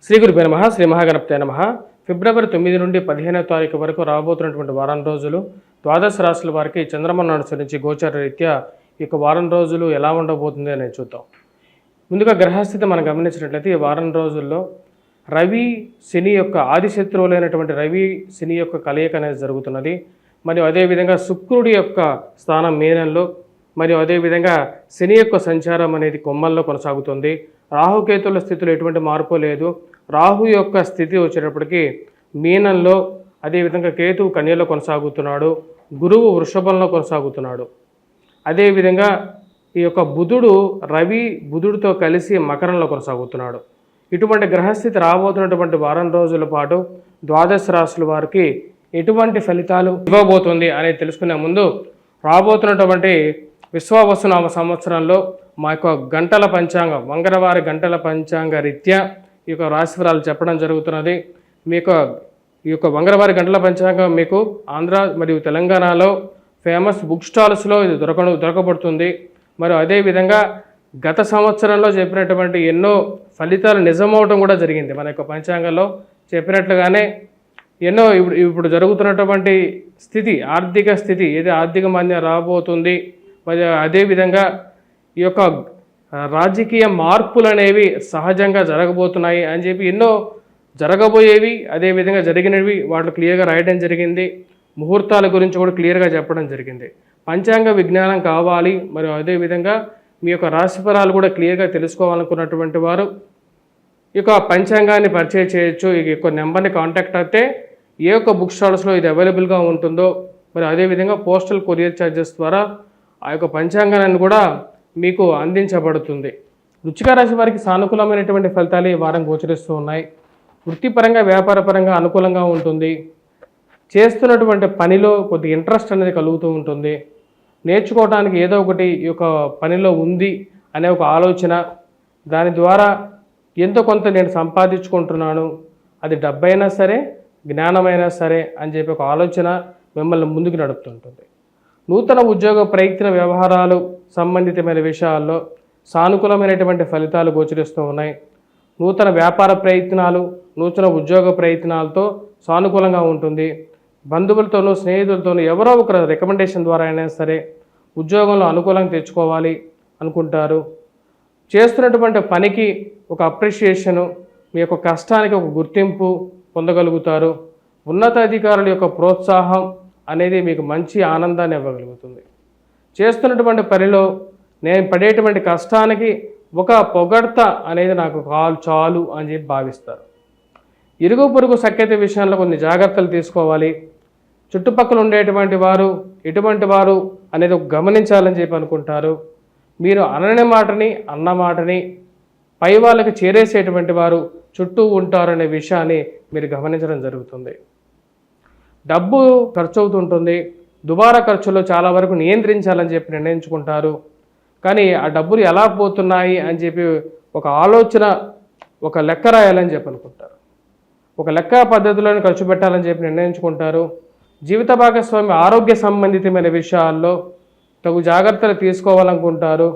శ్రీ గురుభ్యో నమః. శ్రీ మహాగణపతే నమః. ఫిబ్రవరి 9 నుండి 15వ తారీఖు వరకు రాబోతున్నటువంటి వారం రోజులు ద్వాదశ రాశుల వారికి చంద్రమను అనుసరించి గోచార రీత్యా ఈ వారం రోజులు ఎలా ఉండబోతుంది అనేది చూద్దాం. ముందుగా గ్రహస్థితి మనం గమనించినట్లయితే ఈ వారం రోజుల్లో రవి శని యొక్క ఆదిశత్రువులైనటువంటి రవి శని యొక్క కలయిక అనేది జరుగుతున్నది. మరియు అదేవిధంగా శుక్రుడి యొక్క స్థానం మీనంలో, మరియు అదేవిధంగా శని యొక్క సంచారం అనేది కొమ్మల్లో కొనసాగుతుంది. రాహుకేతుల స్థితిలో ఎటువంటి మార్పు లేదు. రాహు యొక్క స్థితి వచ్చేటప్పటికి మీనంలో, అదేవిధంగా కేతువు కన్యలో కొనసాగుతున్నాడు, గురువు వృషభంలో కొనసాగుతున్నాడు. అదేవిధంగా ఈ యొక్క బుధుడు బుధుడితో కలిసి మకరంలో కొనసాగుతున్నాడు. ఇటువంటి గ్రహస్థితి రాబోతున్నటువంటి వారం రోజుల పాటు ద్వాదశ రాశుల వారికి ఎటువంటి ఫలితాలు ఇవ్వబోతుంది అనేది తెలుసుకునే ముందు రాబోతున్నటువంటి విశ్వావసునామ సంవత్సరంలో మా యొక్క గంటల పంచాంగం, మంగళవారి గంటల పంచాంగ రీత్యా ఈ యొక్క రాశిఫలాలు చెప్పడం జరుగుతున్నది. ఈ యొక్క మంగళవారి గంటల పంచాంగం మీకు ఆంధ్ర మరియు తెలంగాణలో ఫేమస్ బుక్ స్టాల్స్లో ఇది దొరకబడుతుంది. మరియు అదేవిధంగా గత సంవత్సరంలో చెప్పినటువంటి ఎన్నో ఫలితాలు నిజమవటం కూడా జరిగింది. మన యొక్క పంచాంగంలో చెప్పినట్లుగానే ఎన్నో ఇప్పుడు జరుగుతున్నటువంటి స్థితి, ఆర్థిక స్థితి ఏది ఆర్థిక మాంద్యం రాబోతుంది, మరియు అదేవిధంగా ఈ యొక్క రాజకీయ మార్పులు అనేవి సహజంగా జరగబోతున్నాయి అని చెప్పి ఎన్నో జరగబోయేవి, అదేవిధంగా జరిగినవి వాటిలో క్లియర్గా రాయడం జరిగింది. ముహూర్తాల గురించి కూడా క్లియర్గా చెప్పడం జరిగింది. పంచాంగ విజ్ఞానం కావాలి, మరియు అదేవిధంగా మీ యొక్క రాశిఫలాలు కూడా క్లియర్గా తెలుసుకోవాలనుకున్నటువంటి వారు ఈ యొక్క పంచాంగాన్ని పర్చేజ్ చేయొచ్చు. ఈ యొక్క నెంబర్ని కాంటాక్ట్ అయితే ఏ యొక్క బుక్ స్టాల్స్లో ఇది అవైలబుల్గా ఉంటుందో, మరి అదేవిధంగా పోస్టల్ కొరియర్ ఛార్జెస్ ద్వారా ఆ యొక్క పంచాంగాన్ని కూడా మీకు అందించబడుతుంది. వృశ్చిక రాశి వారికి సానుకూలమైనటువంటి ఫలితాలు ఈ వారం గోచరిస్తూ ఉన్నాయి. వృత్తిపరంగా, వ్యాపారపరంగా అనుకూలంగా ఉంటుంది. చేస్తున్నటువంటి పనిలో కొద్ది ఇంట్రెస్ట్ అనేది కలుగుతూ ఉంటుంది. నేర్చుకోవడానికి ఏదో ఒకటి ఈ యొక్క పనిలో ఉంది అనే ఒక ఆలోచన, దాని ద్వారా ఎంతో కొంత నేను సంపాదించుకుంటున్నాను, అది డబ్బైనా సరే జ్ఞానమైనా సరే అని చెప్పి ఒక ఆలోచన మిమ్మల్ని ముందుకు నడుపుతుంటుంది. నూతన ఉద్యోగ ప్రయత్న వ్యవహారాలు సంబంధితమైన విషయాల్లో సానుకూలమైనటువంటి ఫలితాలు గోచరిస్తూ ఉన్నాయి. నూతన వ్యాపార ప్రయత్నాలు, నూతన ఉద్యోగ ప్రయత్నాలతో సానుకూలంగా ఉంటుంది. బంధువులతోనూ స్నేహితులతోనూ ఎవరో ఒకరు రికమెండేషన్ ద్వారా అయినా సరే ఉద్యోగంలో అనుకూలంగా తెచ్చుకోవాలి అనుకుంటారు. చేస్తున్నటువంటి పనికి ఒక అప్రిషియేషను, మీ యొక్క కష్టానికి ఒక గుర్తింపు పొందగలుగుతారు. ఉన్నతాధికారుల యొక్క ప్రోత్సాహం అనేది మీకు మంచి ఆనందాన్ని ఇవ్వగలుగుతుంది. చేస్తున్నటువంటి పనిలో నేను పడేటువంటి కష్టానికి ఒక పొగడ్త అనేది నాకు చాలు అని చెప్పి భావిస్తారు. ఇరుగు పొరుగు సఖ్యత విషయంలో కొన్ని జాగ్రత్తలు తీసుకోవాలి. చుట్టుపక్కల ఉండేటువంటి వారు ఎటువంటి వారు అనేది గమనించాలని చెప్పి అనుకుంటారు. మీరు అనని మాటని అన్న మాటని పై వాళ్ళకి చేరేసేటువంటి వారు చుట్టూ ఉంటారనే విషయాన్ని మీరు గమనించడం జరుగుతుంది. డబ్బు ఖర్చు అవుతుంటుంది. దుబారా ఖర్చులో చాలా వరకు నియంత్రించాలని చెప్పి నిర్ణయించుకుంటారు. కానీ ఆ డబ్బులు ఎలా పోతున్నాయి అని చెప్పి ఒక ఆలోచన, ఒక లెక్క రాయాలని చెప్పి అనుకుంటారు. ఒక లెక్క పద్ధతిలోనే ఖర్చు పెట్టాలని చెప్పి నిర్ణయించుకుంటారు. జీవిత భాగస్వామి ఆరోగ్య సంబంధితమైన విషయాల్లో తగు జాగ్రత్తలు తీసుకోవాలనుకుంటారు.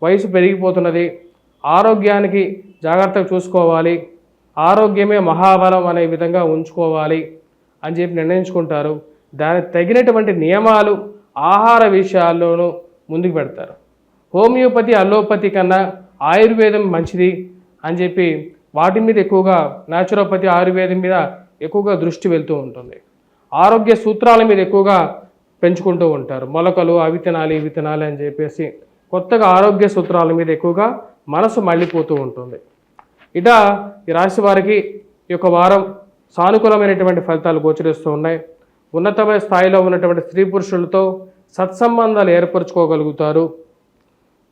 వయసు పెరిగిపోతున్నది, ఆరోగ్యానికి జాగ్రత్తగా చూసుకోవాలి, ఆరోగ్యమే మహాబలం అనే విధంగా ఉంచుకోవాలి అని చెప్పి నిర్ణయించుకుంటారు. దానికి తగినటువంటి నియమాలు ఆహార విషయాల్లోనూ ముందుకు పెడతారు. హోమియోపతి, అలోపతి కన్నా ఆయుర్వేదం మంచిది అని చెప్పి వాటి మీద ఎక్కువగా, న్యాచురోపతి, ఆయుర్వేదం మీద ఎక్కువగా దృష్టి వెళ్తూ ఉంటుంది. ఆరోగ్య సూత్రాల మీద ఎక్కువగా పెంచుకుంటూ ఉంటారు. మొలకలు, అవి తినాలి ఇవి తినాలి అని చెప్పేసి కొత్తగా ఆరోగ్య సూత్రాల మీద ఎక్కువగా మనసు మళ్ళీపోతూ ఉంటుంది. ఇట ఈ రాశి వారికి ఈ యొక్క వారం సానుకూలమైనటువంటి ఫలితాలు గోచరిస్తూ ఉన్నాయి. ఉన్నతమైన స్థాయిలో ఉన్నటువంటి స్త్రీ పురుషులతో సత్సంబంధాలు ఏర్పరచుకోగలుగుతారు.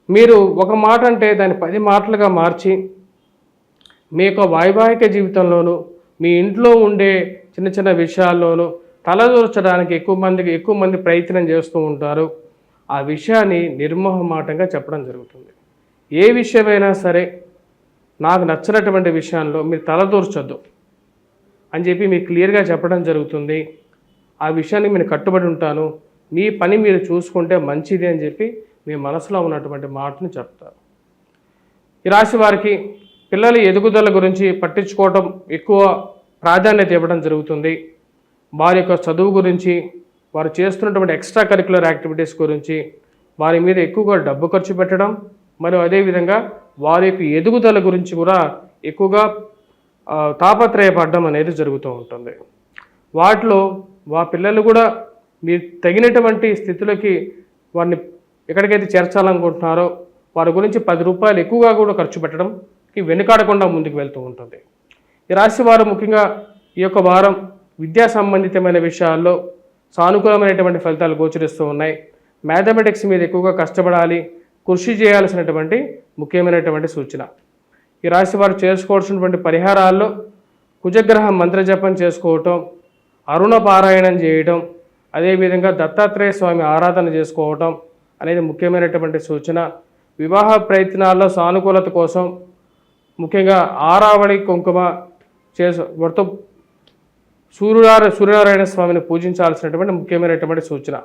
మీరు ఒక మాట అంటే దాన్ని 10 మాటలుగా మార్చి మీ యొక్క వైవాహిక జీవితంలోనూ, మీ ఇంట్లో ఉండే చిన్న చిన్న విషయాల్లోనూ తలదూర్చడానికి ఎక్కువ మంది ప్రయత్నం చేస్తూ ఉంటారు. ఆ విషయాన్ని నిర్మోహమాటంగా చెప్పడం జరుగుతుంది. ఏ విషయమైనా సరే నాకు నచ్చినటువంటి విషయంలో మీరు తలదూర్చొద్దు అని చెప్పి మీకు క్లియర్గా చెప్పడం జరుగుతుంది. ఆ విషయానికి మీరు కట్టుబడి ఉంటాను, మీ పని మీరు చూసుకుంటే మంచిది అని చెప్పి మీ మనసులో ఉన్నటువంటి మాటను చెప్తారు. ఈ రాశి వారికి పిల్లల ఎదుగుదల గురించి పట్టించుకోవటం ఎక్కువ ప్రాధాన్యత ఇవ్వడం జరుగుతుంది. వారి యొక్క చదువు గురించి, వారు చేస్తున్నటువంటి ఎక్స్ట్రా కరిక్యులర్ యాక్టివిటీస్ గురించి వారి మీద ఎక్కువగా డబ్బు ఖర్చు పెట్టడం, మరియు అదేవిధంగా వారి యొక్క ఎదుగుదల గురించి కూడా ఎక్కువగా తాపత్రయపడడం అనేది జరుగుతూ ఉంటుంది. వాటిలో పిల్లలు కూడా మీరు తగినటువంటి స్థితిలోకి వారిని ఎక్కడికైతే చేర్చాలనుకుంటున్నారో వారి గురించి 10 రూపాయలు ఎక్కువగా కూడా ఖర్చు పెట్టడంకి వెనుకాడకుండా ముందుకు వెళ్తూ ఉంటుంది. ఈ రాశి వారు ముఖ్యంగా ఈ యొక్క వారం విద్యా సంబంధితమైన విషయాల్లో సానుకూలమైనటువంటి ఫలితాలు గోచరిస్తూ ఉన్నాయి. మ్యాథమెటిక్స్ మీద ఎక్కువగా కష్టపడాలి, కృషి చేయాల్సినటువంటి ముఖ్యమైనటువంటి సూచన. ఈ రాశి వారు చేసుకోవాల్సినటువంటి పరిహారాల్లో కుజగ్రహ మంత్రజపం చేసుకోవటం, అరుణ పారాయణం చేయటం, అదేవిధంగా దత్తాత్రేయ స్వామి ఆరాధన చేసుకోవటం అనేది ముఖ్యమైనటువంటి సూచన. వివాహ ప్రయత్నాల్లో సానుకూలత కోసం ముఖ్యంగా ఆరావళి కుంకుమ సూర్యనారాయణ స్వామిని పూజించాల్సినటువంటి ముఖ్యమైనటువంటి సూచన.